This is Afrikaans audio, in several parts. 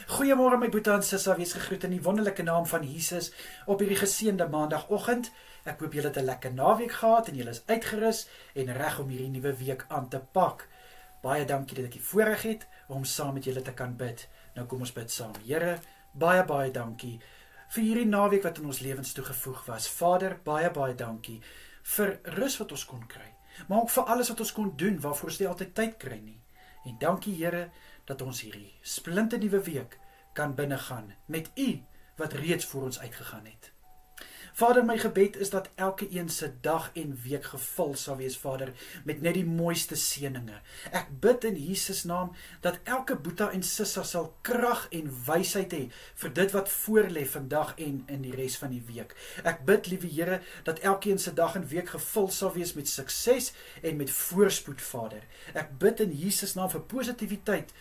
Goeiemôre my boetie en sissa, wees gegroet in die wonderlike naam van Jesus op hierdie geseënde maandagoggend. Ek hoop julle het 'n lekker naweek gehad en julle is uitgerus en reg om hierdie nuwe week aan te pak. Baie dankie dat ek die voorreg het om saam met julle te kan bid. Nou kom ons bid saam. Here, baie dankie vir hierdie naweek wat in ons lewens toegevoeg was. Vader, baie dankie vir rus wat ons kon kry, maar ook vir alles wat ons kon doen waarvoor ons nie altyd tyd kry nie. En dankie Here dat ons hierdie splinte nuwe week kan binnegaan met U wat reeds voor ons uitgegaan het. Vader, my gebed is dat elke een se dag en week gevul sal wees, Vader, met net die mooiste seëninge. Ek bid in Jesus naam dat elke boetie en sissa sal krag en wysheid hê vir dit wat voorlê vandag en in die res van die week. Ek bid, liewe Here, dat elkeen se dag en week gevul sal wees met sukses en met voorspoed, Vader. Ek bid in Jesus naam vir positiwiteit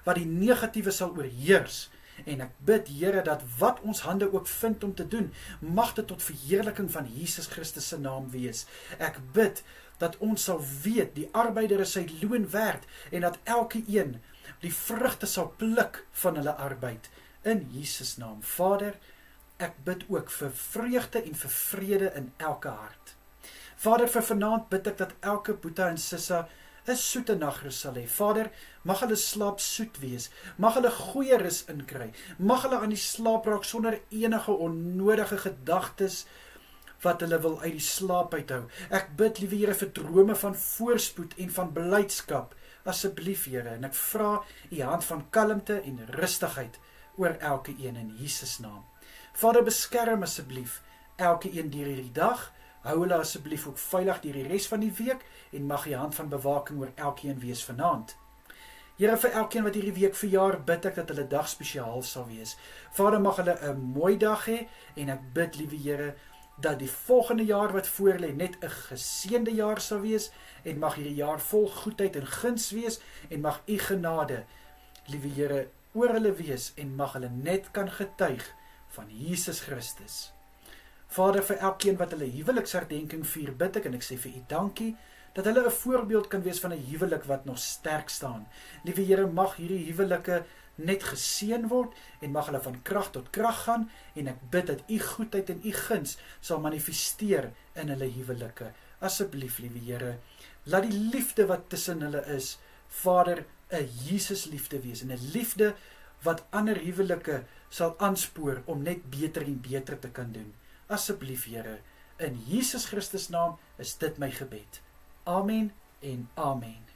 wat die negatiewe sal oorheers. En ek bid, Here, dat wat ons hande ook vind om te doen, mag dit tot verheerliking van Jesus Christus se naam wees. Ek bid dat ons sal weet, die arbeider is sy loon werd, en dat elke een die vrugte sal pluk van hulle arbeid. In Jesus naam, Vader, ek bid ook vir vreugde en vir vrede in elke hart. Vader, vir vanaand bid ek dat elke boetie en sissa 'n soete nagrus sal hê. Vader, mag hulle slaap soet wees, mag hulle goeie rus inkry, mag hulle aan die slaap raak sonder enige onnodige gedagtes wat hulle wil uit die slaap uithou. Ek bid, liewe Here, vir drome van voorspoed en van blydskap, asseblief Here, en ek vra U hand van kalmte en rustigheid oor elke een in Jesus naam. Vader, beskerm asseblief elke een deur hierdie dag. Hou hulle asseblief ook veilig deur die res van die week en mag U hand van bewaking oor elkeen wees vanaand. Here, vir elkeen wat hierdie week verjaar, bid ek dat hulle dag spesiaal sal wees. Vader, mag hulle 'n mooi dag hê en ek bid, liewe Here, dat die volgende jaar wat voorlê net 'n geseënde jaar sal wees en mag hierdie jaar vol goedheid en guns wees en mag U genade, liewe Here, oor hulle wees en mag hulle net kan getuig van Jesus Christus. Vader, vir elkeen wat hulle huweliksherdenking vier, bid ek en ek sê vir U dankie, dat hulle 'n voorbeeld kan wees van 'n huwelik wat nog sterk staan. Liewe Here, mag hierdie huwelike net geseën word en mag hulle van krag tot krag gaan en ek bid dat U goedheid en U guns sal manifesteer in hulle huwelike. Asseblief, liewe Here, laat die liefde wat tussen hulle is, Vader, 'n Jesus liefde wees en 'n liefde wat ander huwelike sal aanspoor om net beter en beter te kan doen. Asseblief, Here, in Jesus Christus naam is dit my gebed. Amen en amen.